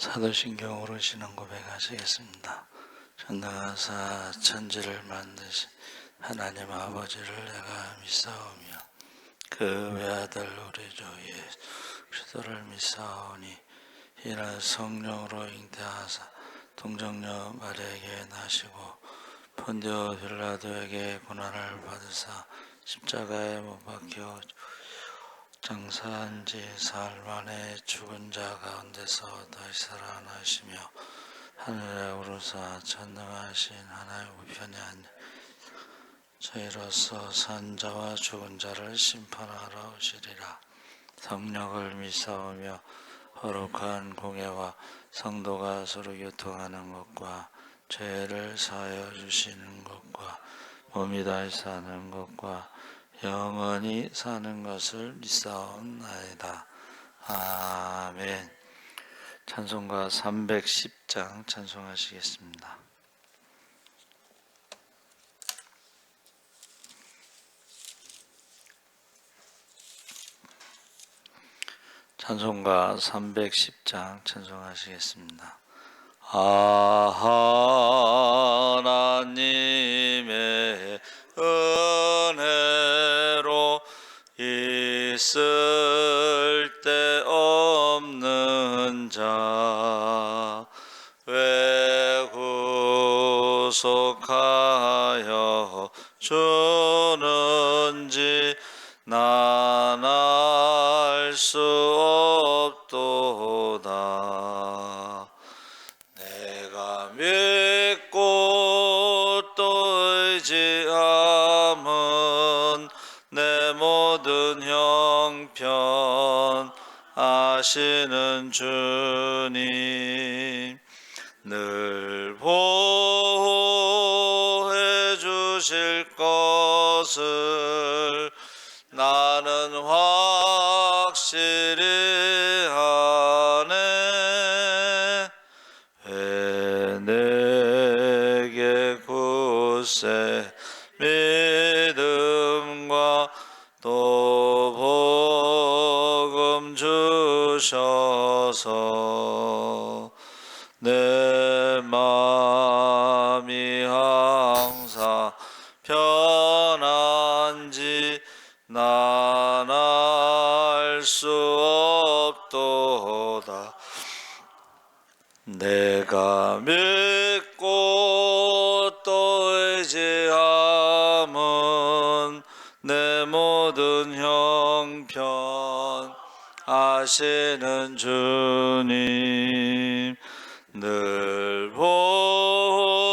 사도신경으로 신앙 고백하시겠습니다. 전능하사 천지를 만드신 하나님 아버지를 내가 믿사오며 그 외아들 우리 주 예수 그리스도를 믿사오니 이는 성령으로 잉태하사 동정녀 마리아에게 나시고 본디오 빌라도에게 고난을 받으사 십자가에 못 박혀 장사한 지 사흘 만에 죽은 자 가운데서 다시 살아나시며 하늘에 오르사 전능하신 하나님 우편에 앉아 저희로서 산 자와 죽은 자를 심판하러 오시리라. 성령을 믿사오며 거룩한 공예와 성도가 서로 교통하는 것과 죄를 사하여 주시는 것과 몸이 다시 사는 것과 영원히 사는 것을 믿사옵나이다. 아멘. 찬송가 310장 찬송하시겠습니다. 찬송가 310장 찬송하시겠습니다. 하나님의 은혜로 있을 데 없는 자 왜 구속하여 주는지 난 알 수 없도다. 내가 믿고 또 의지함은 내 모든 형편 아시는 주님 늘 보호해 주실 것을 나는 확실히 하네. 왜 내게 굳세 믿음과 또 복음 주셔서 내 마음이 항상 편한지 난 알 수 없도다. 내가 믿고 또 의지함은 내 모든 형편 아시는 주님 늘 보호해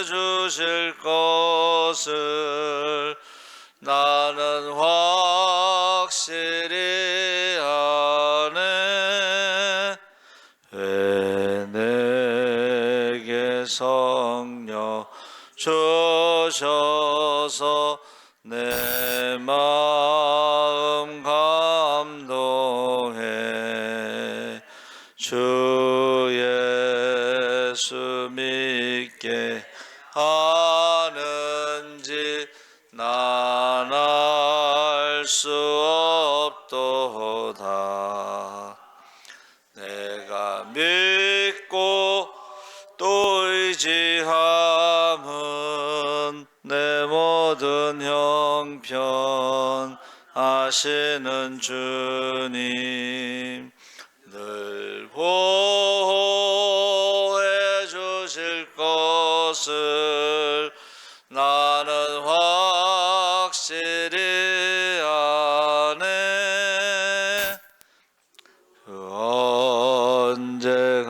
주실 것을 나는 확실히 하네. 왜 내게 성령 주셔서 내 마음 감동해 주 예수 믿게 하는지 난 알 수 없도다. 내가 믿고 또 의지함은 내 모든 형편 아시는 주님 늘 보호해 주실 것을 나는 확실히 아네. 언제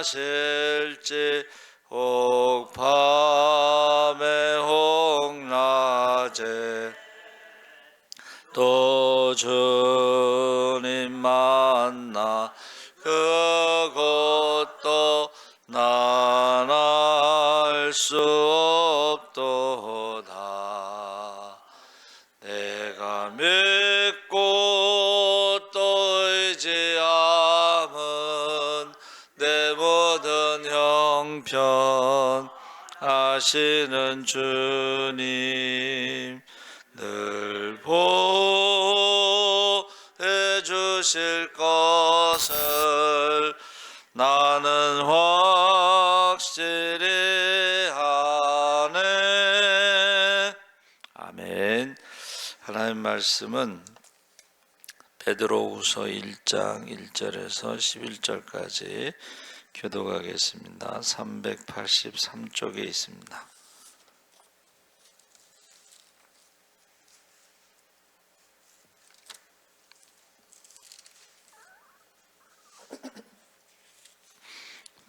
강림하실지 혹 밤에 혹 낮에 또 주님 만나 그것도 난 알 수 없도다. 내가 믿고 또 의지함은 내 모든 형편 아시는 주님 늘 보호해 주실 것 것을 나는 확실히 하네. 아멘. 하나님 말씀은 베드로후서 1장 1절에서 11절까지 교독하겠습니다. 383쪽에 있습니다.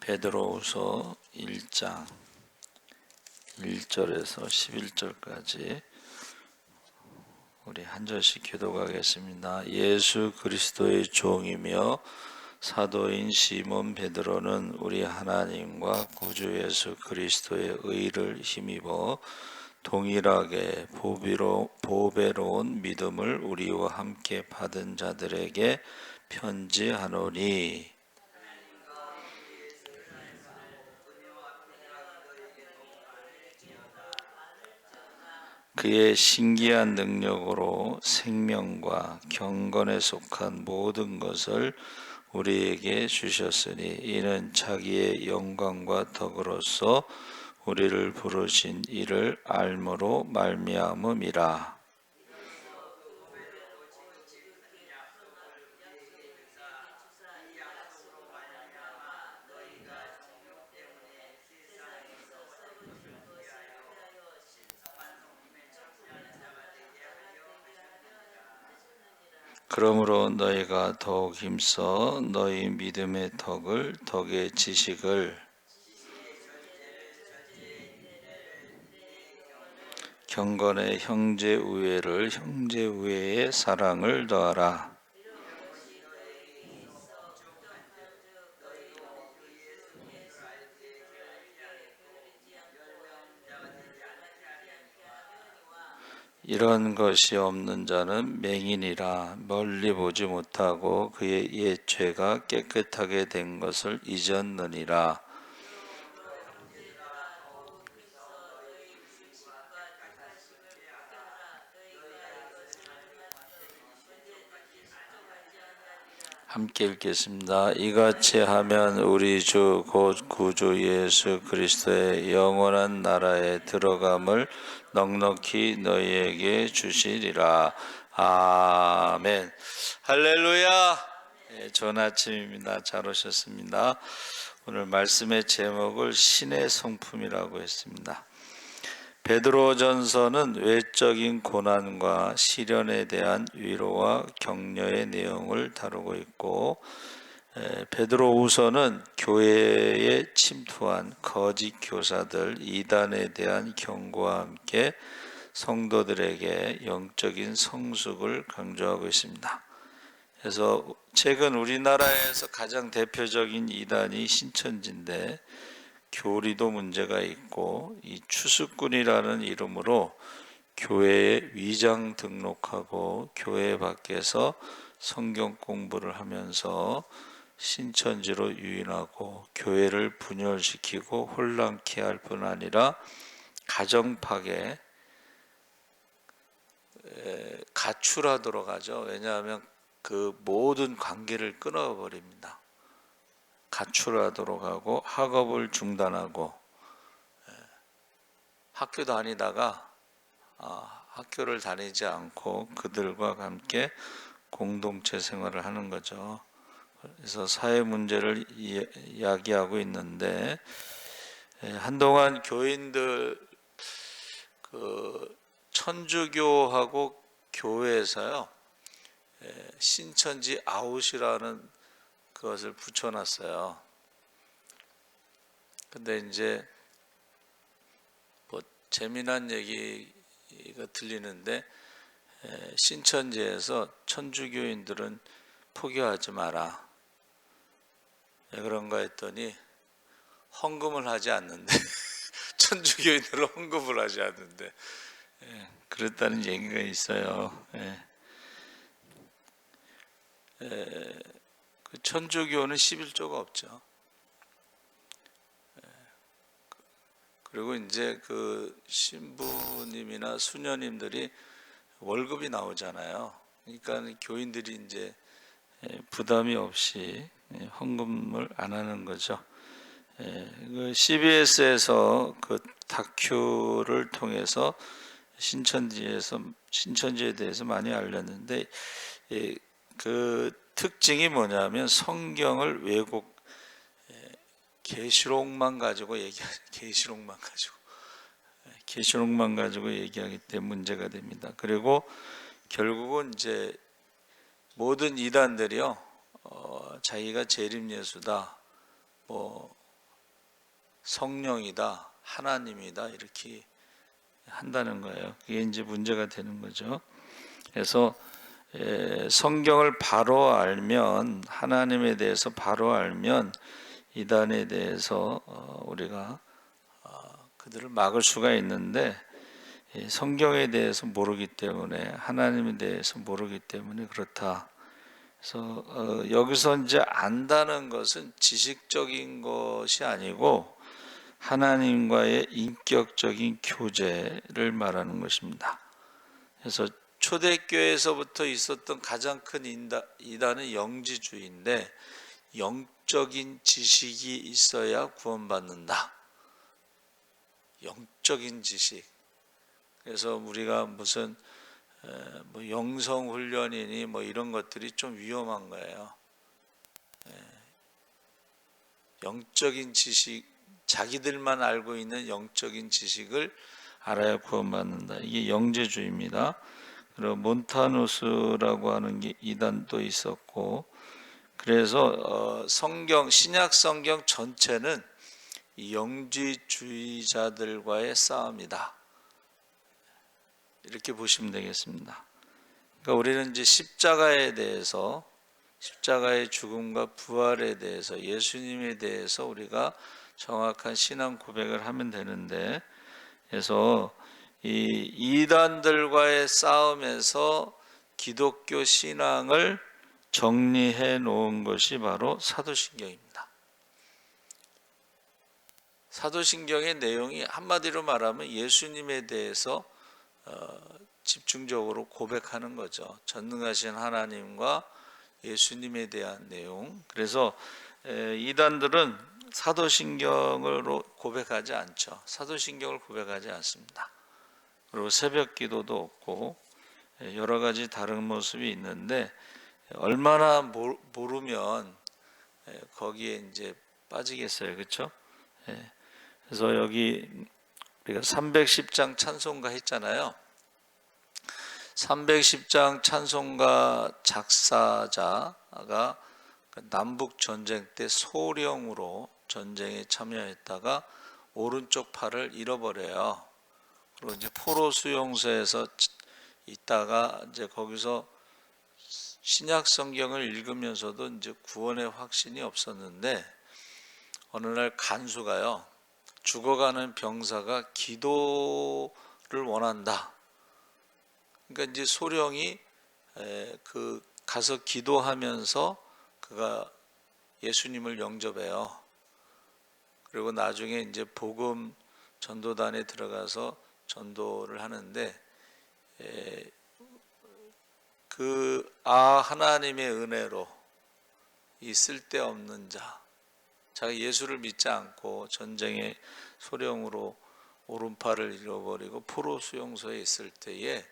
베드로후서 1장 1절에서 11절까지 우리 한 절씩 교독하겠습니다. 예수 그리스도의 종이며 사도인 시몬 베드로는 우리 하나님과 구주 예수 그리스도의 의를 힘입어 동일하게 보배로운 믿음을 우리와 함께 받은 자들에게 편지하노니 그의 신기한 능력으로 생명과 경건에 속한 모든 것을 우리에게 주셨으니 이는 자기의 영광과 덕으로서 우리를 부르신 이를 알므로 말미암음이라. 그러므로 너희가 더욱 힘써 너희 믿음의 덕의 지식을 경건의 형제 우애를 형제 우애의 사랑을 더하라. 이런 것이 없는 자는 맹인이라 멀리 보지 못하고 그의 옛 죄가 깨끗하게 된 것을 잊었느니라. 함께 읽겠습니다. 이같이 하면 우리 주 곧 구주 예수 그리스도의 영원한 나라에 들어감을 넉넉히 너희에게 주시리라. 아멘. 할렐루야. 좋은 아침입니다. 잘 오셨습니다. 오늘 말씀의 제목을 신의 성품이라고 했습니다. 베드로전서는 외적인 고난과 시련에 대한 위로와 격려의 내용을 다루고 있고, 베드로후서는 교회에 침투한 거짓 교사들 이단에 대한 경고와 함께 성도들에게 영적인 성숙을 강조하고 있습니다. 그래서 최근 우리나라에서 가장 대표적인 이단이 신천지인데 교리도 문제가 있고 이 추수꾼이라는 이름으로 교회에 위장 등록하고 교회 밖에서 성경 공부를 하면서 신천지로 유인하고 교회를 분열시키고 혼란케 할 뿐 아니라 가정 파괴, 가출하도록 하죠. 왜냐하면 그 모든 관계를 끊어버립니다. 가출하도록 하고 학업을 중단하고 학교 다니다가 학교를 다니지 않고 그들과 함께 공동체 생활을 하는 거죠. 그래서 사회 문제를 이야기하고 있는데 한동안 교인들 천주교하고 교회에서요 신천지 아웃이라는 그것을 붙여놨어요. 근데 이제 뭐 재미난 얘기가 들리는데 신천지에서 천주교인들은 포교하지 마라. 왜 그런가 했더니 헌금을 하지 않는데 천주교인들은 헌금을 하지 않는데 그랬다는 얘기가 있어요. 그 천주교는 11조가 없죠. 그리고 이제 그 신부님이나 수녀님들이 월급이 나오잖아요. 그러니까 교인들이 이제 부담이 없이 헌금을 안 하는 거죠. 그 CBS에서 그 다큐를 통해서 신천지에 대해서 많이 알렸는데, 그 특징이 뭐냐면 성경을 왜곡, 계시록만 가지고 계시록만 가지고 얘기하기 때문에 문제가 됩니다. 그리고 결국은 이제 모든 이단들이요, 자기가 재림예수다, 뭐 성령이다, 하나님이다 이렇게 한다는 거예요. 그게 이제 문제가 되는 거죠. 그래서 성경을 바로 알면, 하나님에 대해서 바로 알면 이단에 대해서 우리가 그들을 막을 수가 있는데, 성경에 대해서 모르기 때문에, 하나님에 대해서 모르기 때문에 그렇다. 그래서 여기서 이제 안다는 것은 지식적인 것이 아니고 하나님과의 인격적인 교제를 말하는 것입니다. 그래서 초대교회에서부터 있었던 가장 큰 이단은 영지주의인데, 영적인 지식이 있어야 구원받는다. 영적인 지식. 그래서 우리가 무슨 뭐 영성 훈련이니 뭐 이런 것들이 좀 위험한 거예요. 영적인 지식, 자기들만 알고 있는 영적인 지식을 알아야 구원받는다. 이게 영재주의입니다. 그리고 몬타누스라고 하는 게 이단도 있었고, 그래서 신약 성경 전체는 영지주의자들과의 싸움이다. 이렇게 보시면 되겠습니다. 그러니까 우리는 이제 십자가에 대해서, 십자가의 죽음과 부활에 대해서, 예수님에 대해서 우리가 정확한 신앙 고백을 하면 되는데, 그래서 이 이단들과의 싸움에서 기독교 신앙을 정리해 놓은 것이 바로 사도신경입니다. 사도신경의 내용이 한마디로 말하면 예수님에 대해서 집중적으로 고백하는 거죠. 전능하신 하나님과 예수님에 대한 내용. 그래서 이단들은 사도신경으로 고백하지 않죠. 사도신경을 고백하지 않습니다. 그리고 새벽 기도도 없고 여러 가지 다른 모습이 있는데, 얼마나 모르면 거기에 이제 빠지겠어요. 그렇죠? 그래서 여기 우리가 310장 찬송가 했잖아요. 310장 찬송가 작사자가 남북 전쟁 때 소령으로 전쟁에 참여했다가 오른쪽 팔을 잃어버려요. 그리고 이제 포로 수용소에서 있다가 이제 거기서 신약 성경을 읽으면서도 이제 구원의 확신이 없었는데, 어느 날 간수가요, 죽어가는 병사가 기도를 원한다. 그러니까 이제 소령이 가서 기도하면서 그가 예수님을 영접해요. 그리고 나중에 이제 복음 전도단에 들어가서 전도를 하는데, 하나님의 은혜로 이 쓸데없는 자가 예수를 믿지 않고 전쟁의 소령으로 오른팔을 잃어버리고 포로 수용소에 있을 때에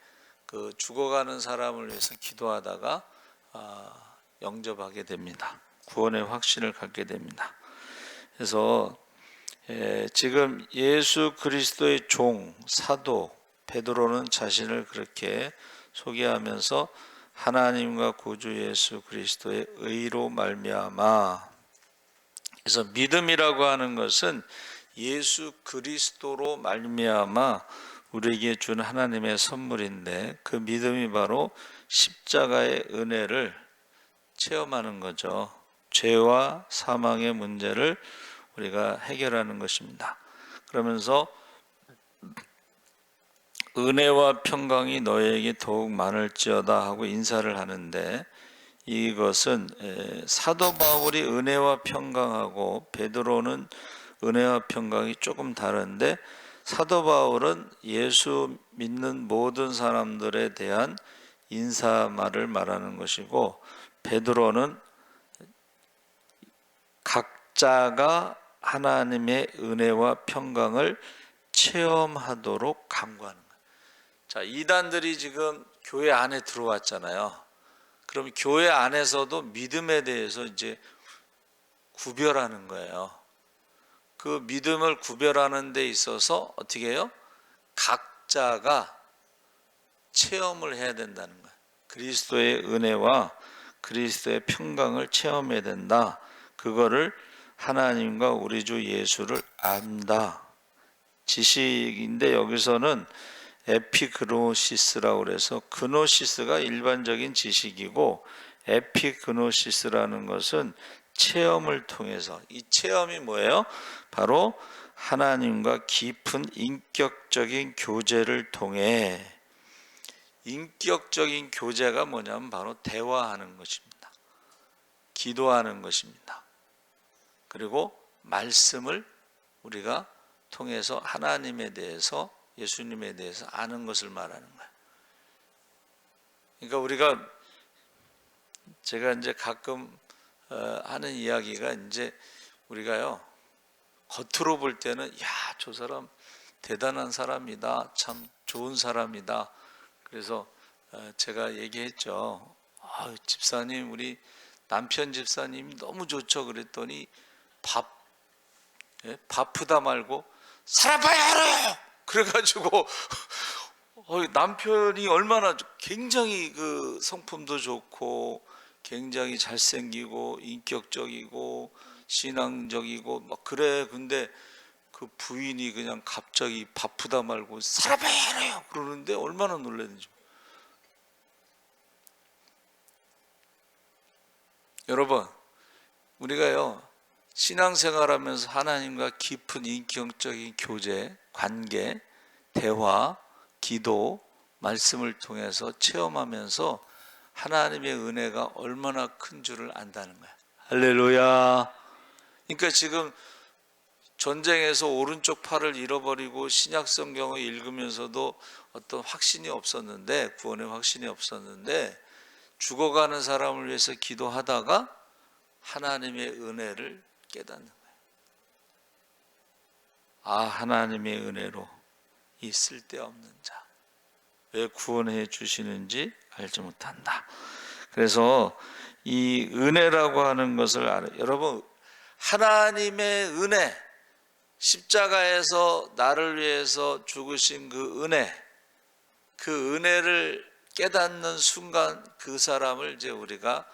그 죽어가는 사람을 위해서 기도하다가 영접하게 됩니다. 구원의 확신을 갖게 됩니다. 그래서 지금 예수 그리스도의 종, 사도 베드로는 자신을 그렇게 소개하면서 하나님과 구주 예수 그리스도의 의로 말미암아, 그래서 믿음이라고 하는 것은 예수 그리스도로 말미암아 우리에게 준 하나님의 선물인데, 그 믿음이 바로 십자가의 은혜를 체험하는 거죠. 죄와 사망의 문제를 우리가 해결하는 것입니다. 그러면서 은혜와 평강이 너희에게 더욱 많을지어다 하고 인사를 하는데, 이것은 사도 바울이 은혜와 평강하고 베드로는 은혜와 평강이 조금 다른데, 사도 바울은 예수 믿는 모든 사람들에 대한 인사말을 말하는 것이고, 베드로는 각자가 하나님의 은혜와 평강을 체험하도록 간구하는 거예요. 자, 이단들이 지금 교회 안에 들어왔잖아요. 그럼 교회 안에서도 믿음에 대해서 이제 구별하는 거예요. 그 믿음을 구별하는 데 있어서 어떻게 해요? 각자가 체험을 해야 된다는 거예요. 그리스도의 은혜와 그리스도의 평강을 체험해야 된다. 그거를 하나님과 우리 주 예수를 안다. 지식인데 여기서는 에피그노시스라고 그래서 그노시스가 일반적인 지식이고 에피그노시스라는 것은 체험을 통해서, 이 체험이 뭐예요? 바로 하나님과 깊은 인격적인 교제를 통해, 인격적인 교제가 뭐냐면 바로 대화하는 것입니다. 기도하는 것입니다. 그리고 말씀을 우리가 통해서 하나님에 대해서, 예수님에 대해서 아는 것을 말하는 거예요. 그러니까 우리가, 제가 이제 가끔 하는 이야기가, 이제 우리가요 겉으로 볼 때는 야, 저 사람 대단한 사람이다, 참 좋은 사람이다. 그래서 제가 얘기했죠. 집사님, 우리 남편 집사님이 너무 좋죠. 그랬더니 바쁘다 말고 살아봐야 알아요. 그래가지고 남편이 얼마나 굉장히 그 성품도 좋고 굉장히 잘생기고 인격적이고 신앙적이고 막 그래. 근데 그 부인이 그냥 갑자기 바쁘다 말고 살아봐야 알아요 그러는데 얼마나 놀랐는지. 여러분, 우리가요 신앙생활하면서 하나님과 깊은 인격적인 교제, 관계, 대화, 기도, 말씀을 통해서 체험하면서 하나님의 은혜가 얼마나 큰 줄을 안다는 거야. 할렐루야. 그러니까 지금 전쟁에서 오른쪽 팔을 잃어버리고 신약 성경을 읽으면서도 어떤 확신이 없었는데, 구원의 확신이 없었는데, 죽어가는 사람을 위해서 기도하다가 하나님의 은혜를 깨닫는 거예요. 하나님의 은혜로 이 쓸데없는 자, 왜 구원해 주시는지 알지 못한다. 그래서 이 은혜라고 하는 것을 알아요. 여러분, 하나님의 은혜, 십자가에서 나를 위해서 죽으신 그 은혜를 깨닫는 순간 그 사람을 이제 우리가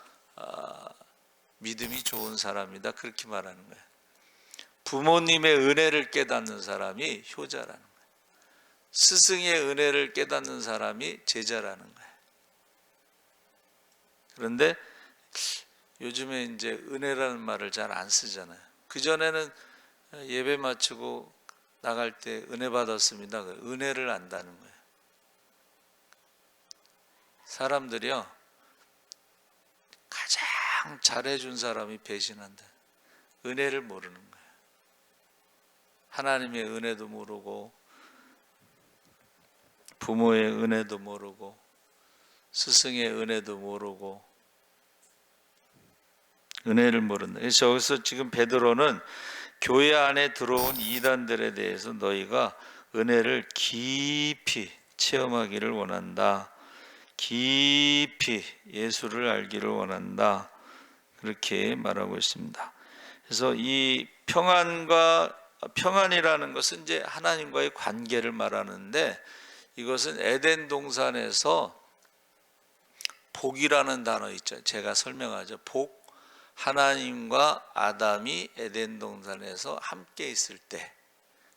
믿음이 좋은 사람이다, 그렇게 말하는 거예요. 부모님의 은혜를 깨닫는 사람이 효자라는 거예요. 스승의 은혜를 깨닫는 사람이 제자라는 거예요. 그런데 요즘에 이제 은혜라는 말을 잘 안 쓰잖아요. 그전에는 예배 마치고 나갈 때 은혜 받았습니다, 은혜를 안다는 거예요. 사람들이요 가장 잘해준 사람이 배신한다. 은혜를 모르는 거예요. 하나님의 은혜도 모르고 부모의 은혜도 모르고 스승의 은혜도 모르고 은혜를 모른다. 그래서 여기서 지금 베드로는 교회 안에 들어온 이단들에 대해서 너희가 은혜를 깊이 체험하기를 원한다. 깊이 예수를 알기를 원한다. 그렇게 말하고 있습니다. 그래서 이 평안이라는 것은 이제 하나님과의 관계를 말하는데, 이것은 에덴 동산에서 복이라는 단어 있죠. 제가 설명하죠. 복. 하나님과 아담이 에덴 동산에서 함께 있을 때,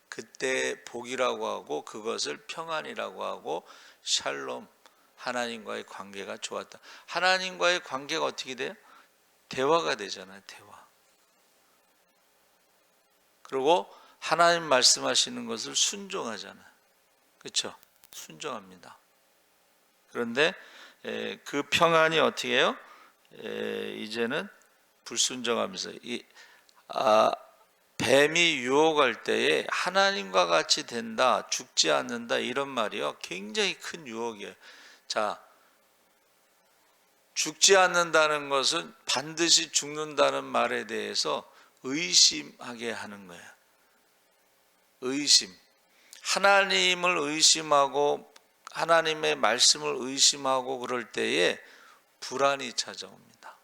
그때 복이라고 하고 그것을 평안이라고 하고, 샬롬, 하나님과의 관계가 좋았다. 하나님과의 관계가 어떻게 돼요? 대화가 되잖아요. 대화. 그리고 하나님 말씀하시는 것을 순종하잖아요. 그렇죠? 순종합니다. 그런데 그 평안이 어떻게 해요? 이제는 불순종하면서 뱀이 유혹할 때에 하나님과 같이 된다, 죽지 않는다, 이런 말이요 굉장히 큰 유혹이에요. 자, 죽지 않는다는 것은 반드시 죽는다는 말에 대해서 의심하게 하는 거예요. 의심. 하나님을 의심하고 하나님의 말씀을 의심하고 그럴 때에 불안이 찾아옵니다.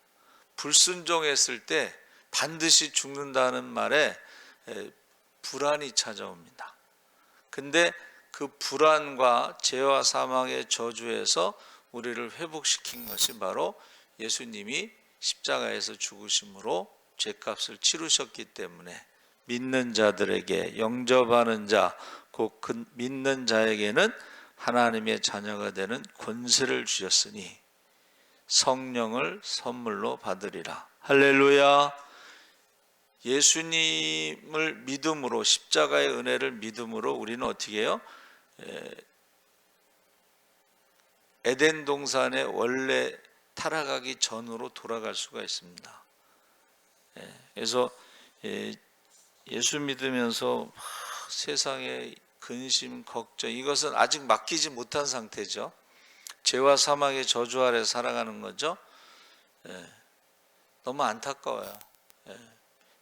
불순종했을 때 반드시 죽는다는 말에 불안이 찾아옵니다. 근데 그 불안과 죄와 사망의 저주에서 우리를 회복시킨 것이 바로 예수님이 십자가에서 죽으심으로 죄값을 치르셨기 때문에 믿는 자들에게, 영접하는 자, 곧 그 믿는 자에게는 하나님의 자녀가 되는 권세를 주셨으니 성령을 선물로 받으리라. 할렐루야. 예수님을 믿음으로, 십자가의 은혜를 믿음으로 우리는 어떻게 해요? 에덴 동산에 원래 타락하기 전으로 돌아갈 수가 있습니다. 그래서 예수 믿으면서 세상의 근심, 걱정, 이것은 아직 맡기지 못한 상태죠. 죄와 사망의 저주 아래 살아가는 거죠. 너무 안타까워요.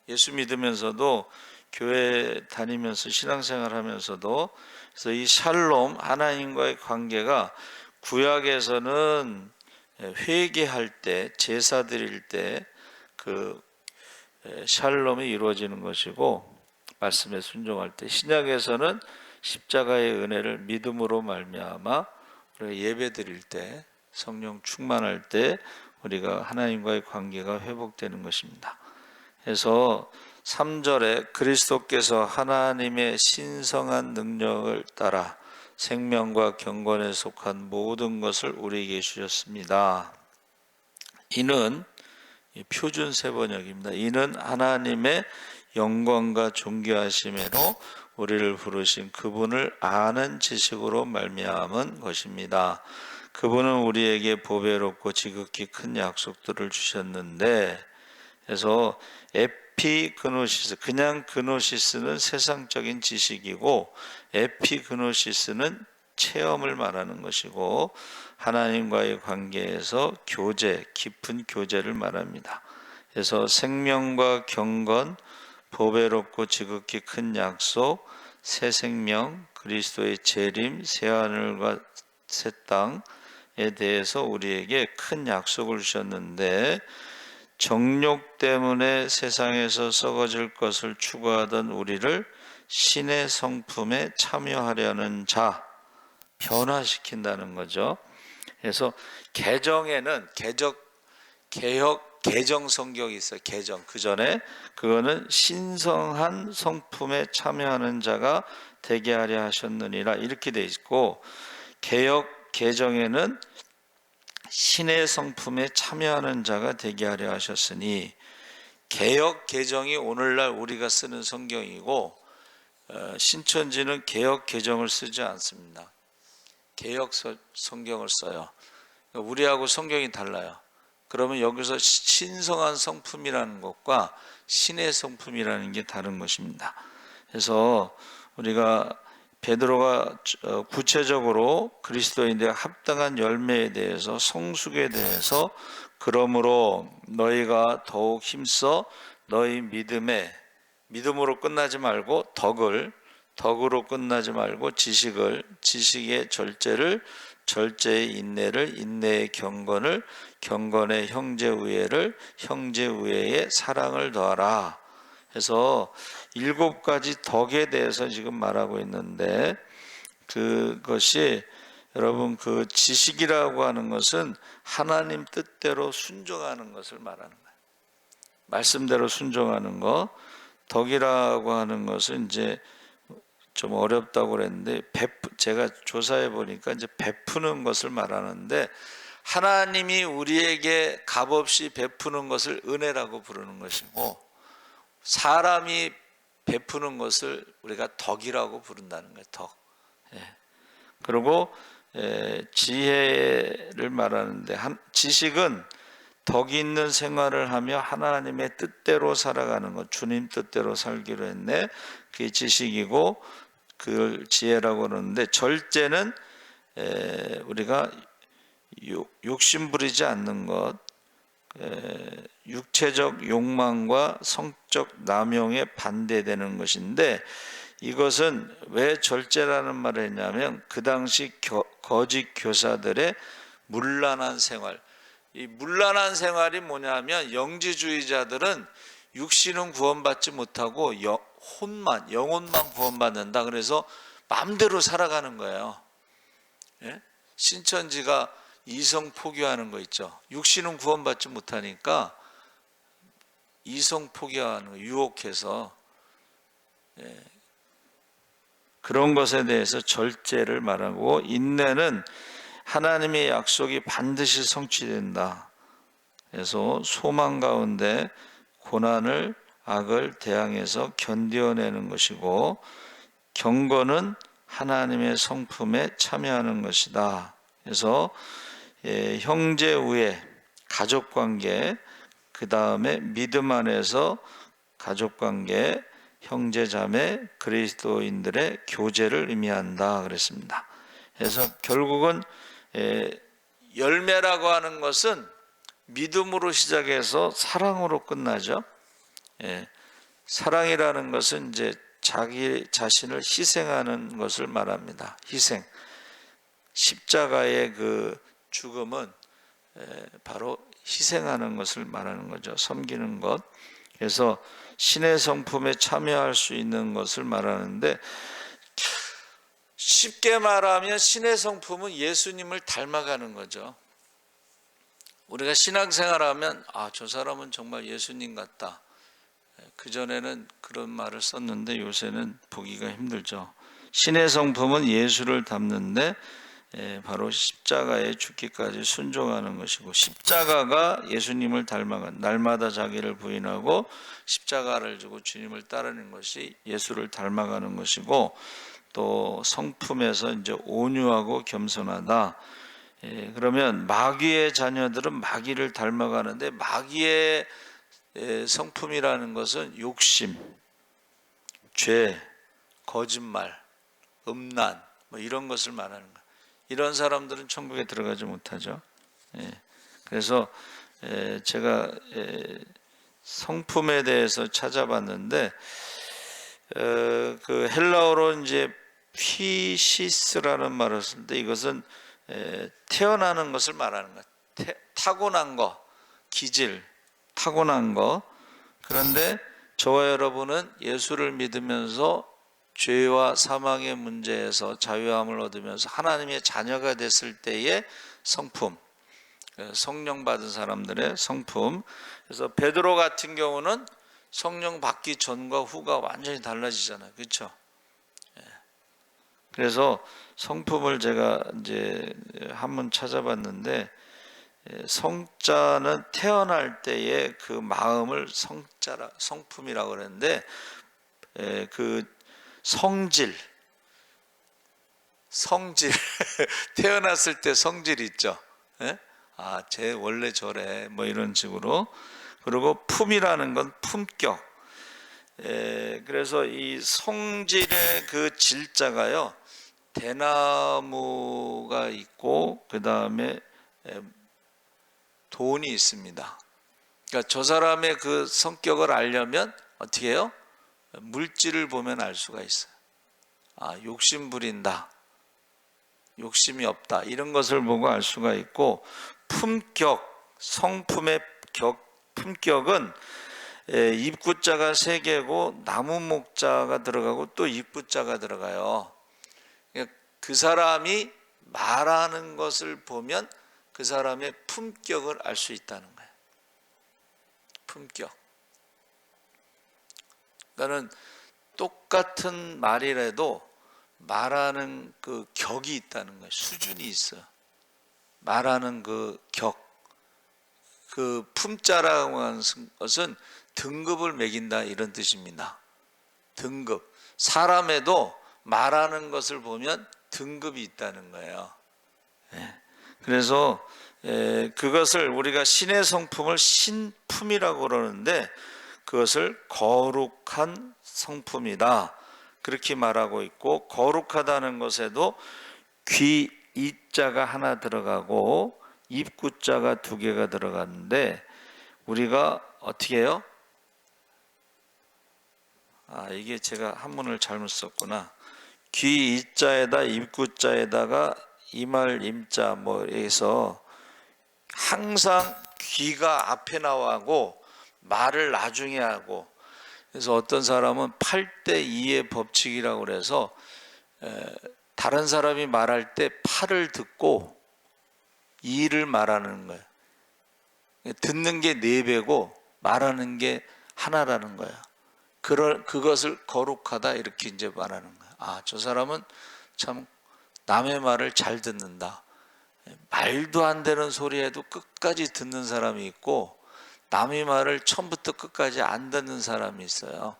예수 믿으면서도, 교회 다니면서 신앙생활 하면서도, 그래서 이 샬롬, 하나님과의 관계가 구약에서는 회개할 때, 제사 드릴 때 그 샬롬이 이루어지는 것이고, 말씀에 순종할 때, 신약에서는 십자가의 은혜를 믿음으로 말미암아 우리가 예배 드릴 때, 성령 충만할 때 우리가 하나님과의 관계가 회복되는 것입니다. 그래서 3절에 그리스도께서 하나님의 신성한 능력을 따라 생명과 경건에 속한 모든 것을 우리에게 주셨습니다. 이는 표준 세번역입니다. 이는 하나님의 영광과 존귀하심으로 우리를 부르신 그분을 아는 지식으로 말미암은 것입니다. 그분은 우리에게 보배롭고 지극히 큰 약속들을 주셨는데, 그래서 에피그노시스, 그냥 그노시스는 세상적인 지식이고 에피그노시스는 체험을 말하는 것이고, 하나님과의 관계에서 교제, 깊은 교제를 말합니다. 그래서 생명과 경건, 보배롭고 지극히 큰 약속, 새 생명, 그리스도의 재림, 새 하늘과 새 땅에 대해서 우리에게 큰 약속을 주셨는데, 정욕 때문에 세상에서 썩어질 것을 추구하던 우리를 신의 성품에 참여하려는 자, 변화시킨다는 거죠. 그래서 개정에는 개정 성경이 있어요. 개정. 그 전에 그거는 신성한 성품에 참여하는 자가 되게 하려 하셨느니라, 이렇게 돼 있고, 개정에는 신의 성품에 참여하는 자가 되게 하려 하셨으니, 개역 개정이 오늘날 우리가 쓰는 성경이고, 신천지는 개역 개정을 쓰지 않습니다. 개역 성경을 써요. 우리하고 성경이 달라요. 그러면 여기서 신성한 성품이라는 것과 신의 성품이라는 게 다른 것입니다. 그래서 우리가 베드로가 구체적으로 그리스도인들의 합당한 열매에 대해서, 성숙에 대해서, 그러므로 너희가 더욱 힘써 너희 믿음으로 끝나지 말고 덕으로 끝나지 말고 지식의 절제를, 절제의 인내를, 인내의 경건을, 경건의 형제우애를, 형제우애의 사랑을 더하라. 해서 7가지 덕에 대해서 지금 말하고 있는데, 그것이 여러분, 그 지식이라고 하는 것은 하나님 뜻대로 순종하는 것을 말하는 거예요. 말씀대로 순종하는 것. 덕이라고 하는 것은 이제 좀 어렵다고 그랬는데, 제가 조사해 보니까 이제 베푸는 것을 말하는데, 하나님이 우리에게 값없이 베푸는 것을 은혜라고 부르는 것이고, 사람이 베푸는 것을 우리가 덕이라고 부른다는 거예요. 덕. 그리고 지혜를 말하는데, 지식은 덕 있는 생활을 하며 하나님의 뜻대로 살아가는 것, 주님 뜻대로 살기로 했네, 그게 지식이고, 그걸 지혜라고 그러는데, 절제는 우리가 욕심 부리지 않는 것, 육체적 욕망과 성적 남용에 반대되는 것인데, 이것은 왜 절제라는 말을 했냐면 그 당시 거짓 교사들의 문란한 생활, 이 문란한 생활이 뭐냐면 영지주의자들은 육신은 구원받지 못하고 영혼만 구원받는다. 그래서 마음대로 살아가는 거예요. 예? 신천지가 이성 포기하는 거 있죠. 육신은 구원받지 못하니까 이성 포기하는 거, 유혹해서. 그런 것에 대해서 절제를 말하고, 인내는 하나님의 약속이 반드시 성취된다. 그래서 소망 가운데 고난을, 악을 대항해서 견뎌내는 것이고, 경건은 하나님의 성품에 참여하는 것이다. 그래서 형제 우애, 가족관계, 그 다음에 믿음 안에서 가족관계, 형제자매, 그리스도인들의 교제를 의미한다 그랬습니다. 그래서 결국은 열매라고 하는 것은 믿음으로 시작해서 사랑으로 끝나죠. 사랑이라는 것은 이제 자기 자신을 희생하는 것을 말합니다. 희생. 십자가의 그 죽음은 바로 희생하는 것을 말하는 거죠. 섬기는 것. 그래서 신의 성품에 참여할 수 있는 것을 말하는데, 쉽게 말하면 신의 성품은 예수님을 닮아가는 거죠. 우리가 신앙생활하면 저 사람은 정말 예수님 같다. 그전에는 그런 말을 썼는데 요새는 보기가 힘들죠. 신의 성품은 예수를 닮는데 바로 십자가에 죽기까지 순종하는 것이고, 십자가가 예수님을 닮아간, 날마다 자기를 부인하고 십자가를 지고 주님을 따르는 것이 예수를 닮아가는 것이고, 또 성품에서 이제 온유하고 겸손하다. 그러면 마귀의 자녀들은 마귀를 닮아가는데, 마귀의 성품이라는 것은 욕심, 죄, 거짓말, 음란 뭐 이런 것을 말하는 거예요. 이런 사람들은 천국에 들어가지 못하죠. 그래서 제가 성품에 대해서 찾아봤는데, 그 헬라어로 이제 피시스라는 말을 쓰는데, 이것은 태어나는 것을 말하는 거예요. 타고난 거, 기질, 타고난 거. 그런데 저와 여러분은 예수를 믿으면서 죄와 사망의 문제에서 자유함을 얻으면서 하나님의 자녀가 됐을 때의 성품, 성령 받은 사람들의 성품. 그래서 베드로 같은 경우는 성령 받기 전과 후가 완전히 달라지잖아요. 그렇죠? 그래서 성품을 제가 이제 한번 찾아봤는데, 성자는 태어날 때의 그 마음을 성품이라고 그러는데, 그 성질 태어났을 때 성질 있죠. 쟤 원래 저래 뭐 이런 식으로. 그리고 품이라는 건 품격. 그래서 이 성질의 그 질자가요, 대나무가 있고 그 다음에 돈이 있습니다. 그러니까 저 사람의 그 성격을 알려면 어떻게 해요? 물질을 보면 알 수가 있어요. 욕심 부린다, 욕심이 없다, 이런 것을 보고 알 수가 있고, 품격, 성품의 품격은 입구자가 3개고 나무 목자가 들어가고 또 입구자가 들어가요. 그 사람이 말하는 것을 보면 그 사람의 품격을 알 수 있다는 거예요. 품격. 그러니까는 똑같은 말이라도 말하는 그 격이 있다는 거예요. 수준이 있어요. 말하는 그 격. 그 품자라고 하는 것은 등급을 매긴다 이런 뜻입니다. 등급. 사람에도 말하는 것을 보면 등급이 있다는 거예요. 그래서 그것을 우리가 신의 성품을 신품이라고 그러는데, 그것을 거룩한 성품이다 그렇게 말하고 있고, 거룩하다는 것에도 귀 이자가 하나 들어가고 입구자가 2개가 들어갔는데 우리가 어떻게 해요? 이게 제가 한문을 잘못 썼구나. 귀 이자에다 입구자에다가 이말 임자 해서 항상 귀가 앞에 나와고 말을 나중에 하고, 그래서 어떤 사람은 8대2의 법칙이라고 그래서 다른 사람이 말할 때 8을 듣고 2를 말하는 거예요. 듣는 게 4배고 말하는 게 하나라는 거예요. 그것을 거룩하다 이렇게 이제 말하는 거예요. 저 사람은 참 남의 말을 잘 듣는다. 말도 안 되는 소리 해도 끝까지 듣는 사람이 있고, 남의 말을 처음부터 끝까지 안 듣는 사람이 있어요.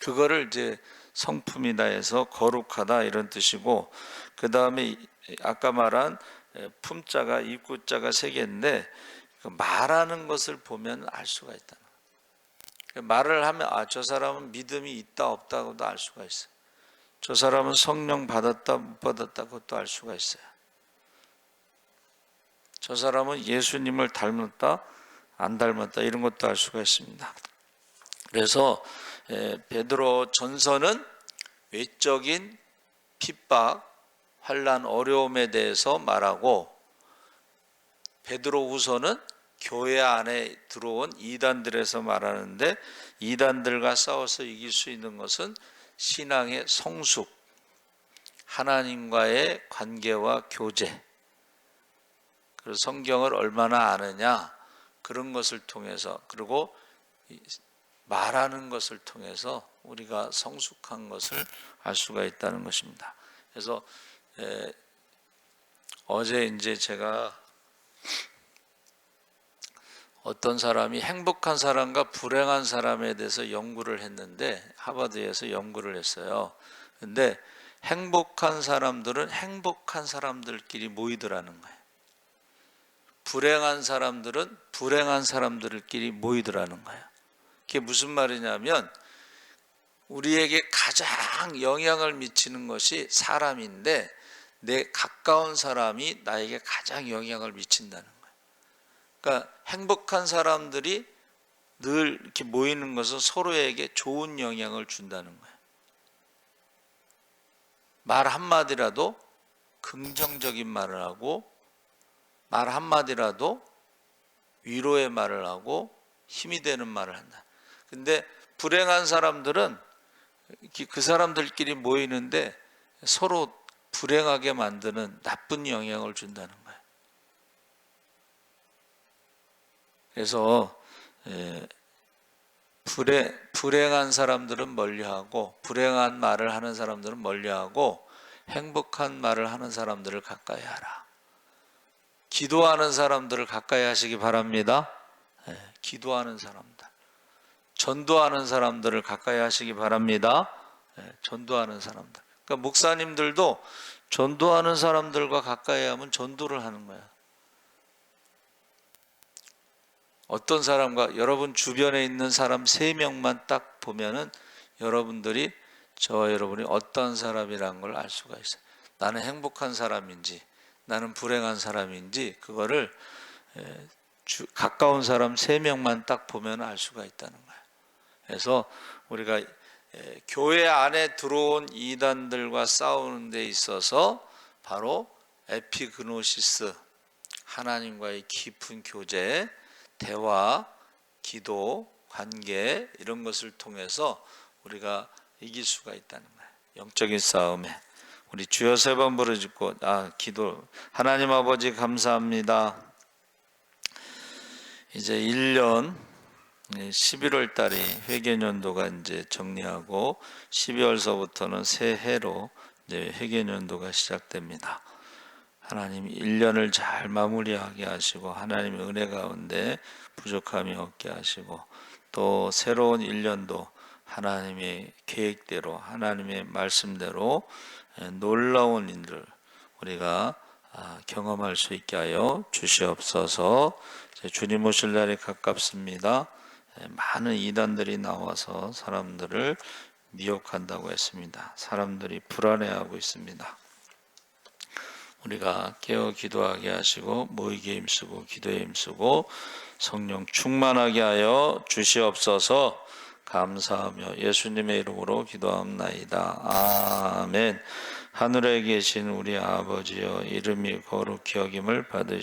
그거를 이제 성품이다 해서 거룩하다 이런 뜻이고, 그 다음에 아까 말한 품자가 입구자가 3개인데 말하는 것을 보면 알 수가 있다. 말을 하면 저 사람은 믿음이 있다 없다고도 알 수가 있어요. 저 사람은 성령 받았다 못 받았다 그것도 알 수가 있어요. 저 사람은 예수님을 닮았다 안 닮았다 이런 것도 알 수가 있습니다. 그래서 베드로 전서는 외적인 핍박, 환난, 어려움에 대해서 말하고, 베드로 후서는 교회 안에 들어온 이단들에서 말하는데, 이단들과 싸워서 이길 수 있는 것은 신앙의 성숙, 하나님과의 관계와 교제, 그리고 성경을 얼마나 아느냐 그런 것을 통해서, 그리고 말하는 것을 통해서 우리가 성숙한 것을 알 수가 있다는 것입니다. 그래서 어제 이제 제가 어떤 사람이 행복한 사람과 불행한 사람에 대해서 연구를 했는데, 하버드에서 연구를 했어요. 근데 행복한 사람들은 행복한 사람들끼리 모이더라는 거예요. 불행한 사람들은 불행한 사람들끼리 모이더라는 거예요. 그게 무슨 말이냐면, 우리에게 가장 영향을 미치는 것이 사람인데, 내 가까운 사람이 나에게 가장 영향을 미친다는 거예요. 그러니까 행복한 사람들이 늘 이렇게 모이는 것은 서로에게 좋은 영향을 준다는 거예요. 말 한마디라도 긍정적인 말을 하고, 말 한마디라도 위로의 말을 하고 힘이 되는 말을 한다. 근데 불행한 사람들은 그 사람들끼리 모이는데 서로 불행하게 만드는 나쁜 영향을 준다는 거예요. 그래서 불행한 사람들은 멀리하고, 불행한 말을 하는 사람들은 멀리하고, 행복한 말을 하는 사람들을 가까이 하라. 기도하는 사람들을 가까이 하시기 바랍니다. 기도하는 사람들, 전도하는 사람들을 가까이 하시기 바랍니다. 전도하는 사람들. 그러니까 목사님들도 전도하는 사람들과 가까이 하면 전도를 하는 거야. 어떤 사람과, 여러분 주변에 있는 사람 3명만 딱 보면은 여러분들이 저와 여러분이 어떤 사람이라는 걸 알 수가 있어요. 나는 행복한 사람인지 나는 불행한 사람인지 그거를 가까운 사람 3명만 딱 보면 알 수가 있다는 거예요. 그래서 우리가 교회 안에 들어온 이단들과 싸우는 데 있어서 바로 에피그노시스, 하나님과의 깊은 교제, 대화, 기도, 관계 이런 것을 통해서 우리가 이길 수가 있다는 거예요. 영적인 싸움에 우리 주여 3번 부르짖고 기도. 하나님 아버지 감사합니다. 이제 1년 11월 달이 회계년도가 이제 정리하고 12월서부터는 새해로 이제 회계년도가 시작됩니다. 하나님 1년을 잘 마무리하게 하시고 하나님의 은혜 가운데 부족함이 없게 하시고, 또 새로운 1년도 하나님의 계획대로 하나님의 말씀대로 놀라운 일을 우리가 경험할 수 있게 하여 주시옵소서. 주님 오실 날이 가깝습니다. 많은 이단들이 나와서 사람들을 미혹한다고 했습니다. 사람들이 불안해하고 있습니다. 우리가 깨어 기도하게 하시고 모이게 힘쓰고 기도에 힘쓰고 성령 충만하게 하여 주시옵소서. 감사하며 예수님의 이름으로 기도합나이다. 아멘. 하늘에 계신 우리 아버지여, 이름이 거룩히 여김을 받으시옵소서.